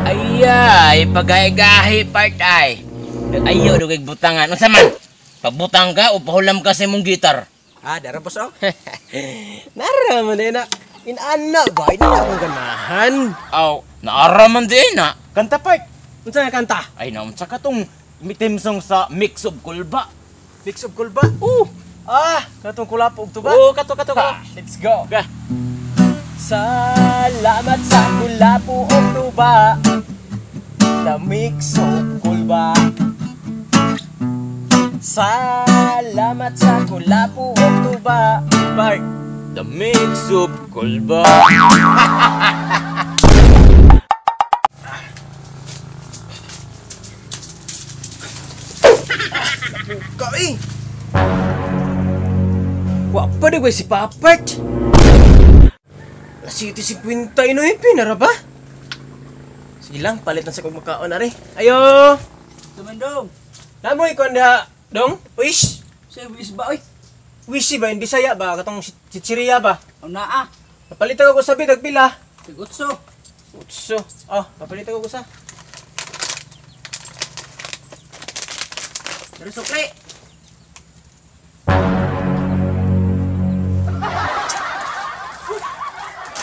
Ayay, pagay-gahi part ay. Ayaw dugay butangan. Unsa man? Pabutang ka o pahulam ka sa imong gitar? Dara boss oh. Naraman na. Inana ba? Ina akong ganahan. Aw, naaraman di na. Kanta part. Unsa nga kanta? Ay naunsa ka tong mitim song sa Mix of Kulba. Mix of Kulba. Katong kulapo og tuba. Kato. Let's go. Ga. Salamat sa kulapo og tuba. The Mix of Kulba. Salamat sa kulapo og tuba. Part. The Mix of Kulba. Kami. Wa pa di ba si Papart? Lasiti 50 inoy pinara ba? Sige lang, palit na sa kong makaon na rin. Ayo! Tumandong. Namoy ko na, dong? Wish? Sa wish ba oy? Wish ba? Hindi Bisaya ba? Katong chichiriya ba? Ang naa. Napalitan ko sa bitag pila. Tigutso. Utso. Napalitan ko sa. Dari sukli.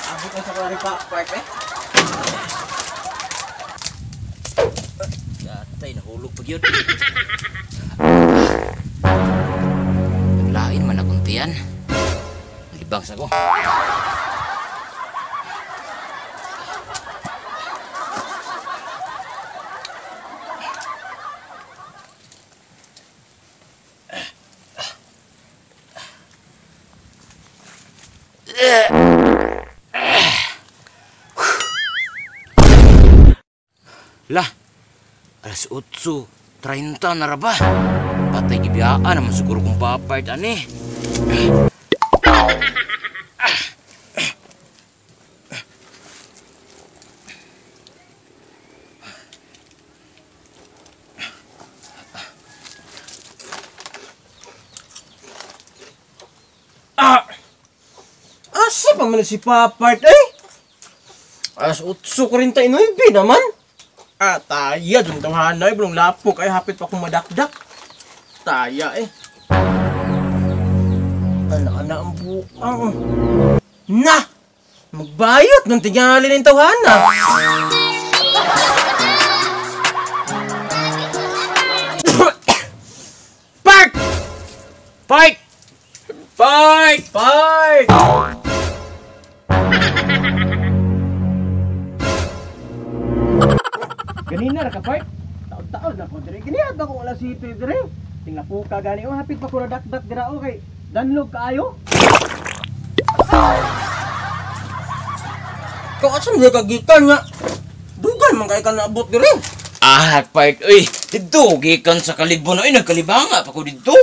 Abot na sa kong Papart eh. Gatay, nahulog pag yun. Lain man akong tiyan. Libang sa ko. Lah, alas 8:30 na ra ba? Patay gibiyaan naman siguro kung Papart ani. Asa pa man si Papart eh? Alas 8:49 naman. Taya dun tawhanay, belum lapok ay hapit pa kong madakdak. Taya eh. Anak-anak ang buang. Na! Magbayot ng tingali ng tawhana. Park! Fight! Fight! Park! Ganina ra ka, Park. Taon-taon na ko dire. Giniad ba kung alas 7 dire? Tingla po ka gani. Hapit pa ko na dakdak dira kay danlog kaayo. Kung asan mo kagikan nga? Dugan man kay ka naabot dire. Part, uy, dito, gikan sa kalibon. Uy, nagkalibanga pa ko dito.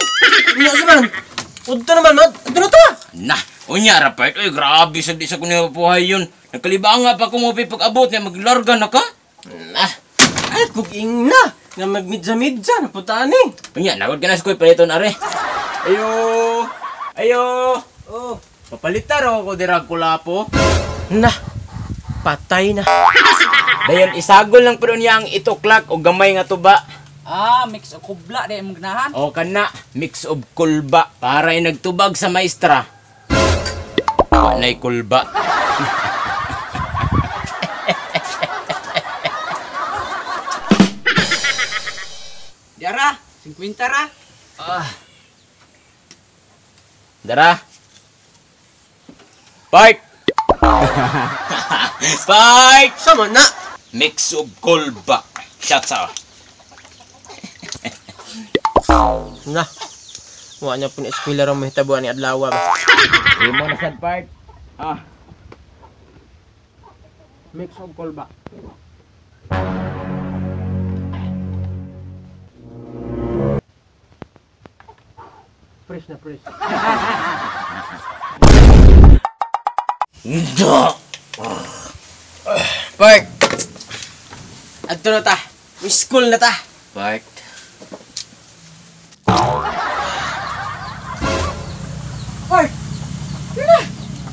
Unya saman. Udto naman, no? Udto na to. Nah, unya ra, Part, uy, grabe sa di sa kunipapuhay yun. Nagkalibanga pa ko mo pag-abot niya, maglarga na ka. Nah. Ay, kuging na. Nga magmidja-midja na putaan eh. Unya, nagod ka na sa kuy paliton, are. Ayo! Ayo! Oh. Papalita raw ako dirag kulapo. Nah. Patay na. Dayon, isagol lang pero niya ang ituklak o gamay nga tuba. Mix o kubla di ang ganahan. O kana, mix of kulba. Para nagtubag sa maestra. Wanay kulba. Diara, 50 ra. Dara. Fight! Fight! Sama na. Mix of kulba. Shots out. Nah. Wa niya pun eskwela ra mahitabuan ni adlaw ba. Imo na sad part. Mix of kolba. Fresh na fresh. Nda! Park. Adto na ta. May school na ta. Part. Park. Dina.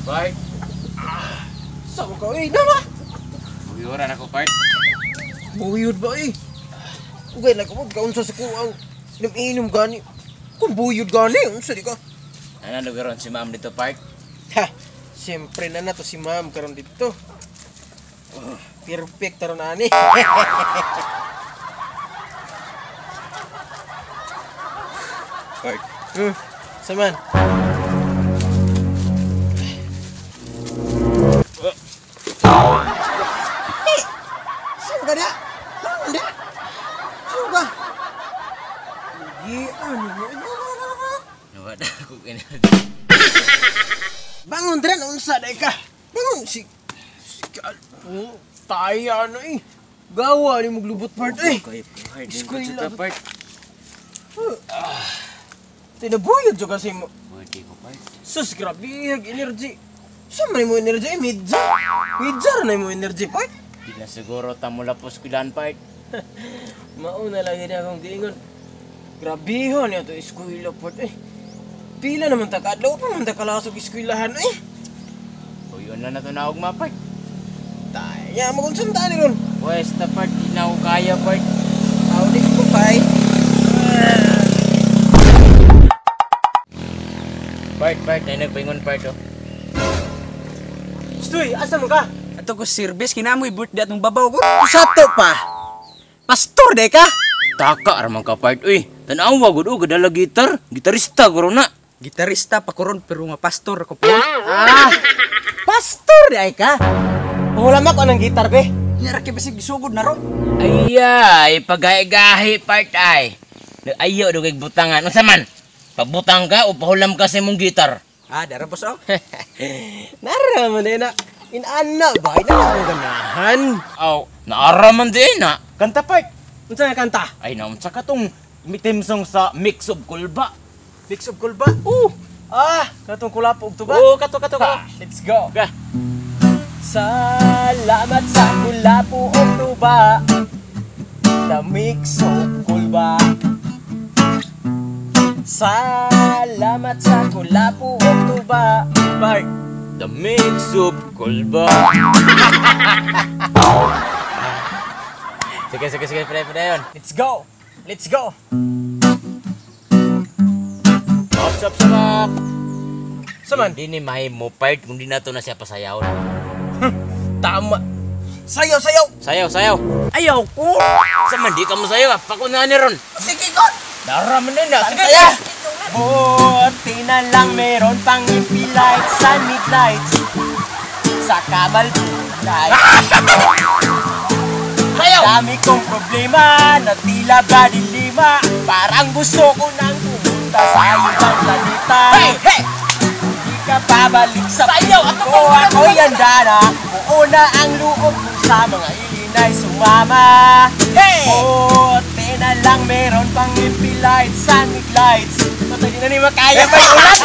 Part. Saan ka? Dama. Buyuran ako, part. Buyod ba eh? Ugay na kapag kaunsa sa kuang inom gani. Kung buyod gani, unsa di ka? Ano lugaron si ma'am dito, part? Ha, siyempre na to si ma'am karon dito. Oh, perfect taron ani. Part. Saman. Suga dia. Bangun dia. Suga. Ano mo? Nawala ako kini. Bangun dren unsa day ka? Bangun si oh, taya na eh. Gawa ni maglubot part eh. Okay, part. Eskwela. Part. Tinabuyod jo kasi mo. Pwede ko, part. Sus, grabe, energy. Saan man mo energy? Midja. Midja na mo energy, part. Di na siguro tamo lapos kilan, part. Mauna lang yun akong diingon. Grabe ho niya to eskwela, part eh. Pila naman takadlaw pa man takalasog eskwelahan eh. O yun na to naog ma, part. Taya mo kung saan tani ron. Westa, part. Di na ako kaya, part. Aw, di ko pay. Part. Ay nagpaingon, part, oh. Stoy, asa mo ka? Ato ko service kinamoy birthday atong babaw ko. Sato pa. Pastor de ka? Taka ramang ka, part. Uy, tanawa gud og dala gitar. Gitarista guro na. Gitarista pa koron pero nga pastor ako po. Ah, pastor de ay ka? Wala ko ng gitar be. Nyara kay bisig gisugod na ron. Ayay, paggahi-gahi, part, ay. Ayaw do kay butangan. Unsa man? Pabutang ka o pahulam ka sa imong gitar. Ah, dara boss oh. Naraman din na. Inana ba? Ina akong ganahan. Aw, naaraman di na. Kanta, part. Unsa nga kanta? Ay, naunsa ka tong mitim song sa Mix of Kulba. Mix of Kulba? Katong kulapo og tuba. Kato. Let's go. Ka. Salamat sa kulapo og tuba. The Mix of Kulba. Salamat sa kulapo og tuba. Part. The Mix of Kulba. Sige, pre yun. Let's go. Let's go. Up. Saman. Hindi ni mahi mo, part, kung di na to na siya pasayaw. Tama. Sayaw. Sayaw. Ayaw ko. Saman, di ka mo sayaw, pakunahan ni ron. Sige ko. Daraman din na. Sige. Buti na lang meron pang MP lights sa midnights sa Kamal Bulay. Sayaw! Dami kong problema na tila ba dilima. Parang gusto ko nang pumunta sa ibang planeta. Hey! Hindi ka babalik sa Sayaw! piling ko. Ako yan dana. Buo na ang loob ko sa mga ilinay sumama. Hey! Buti na lang meron pang MP lights, sunny lights. Matay na ni makaya may ulan.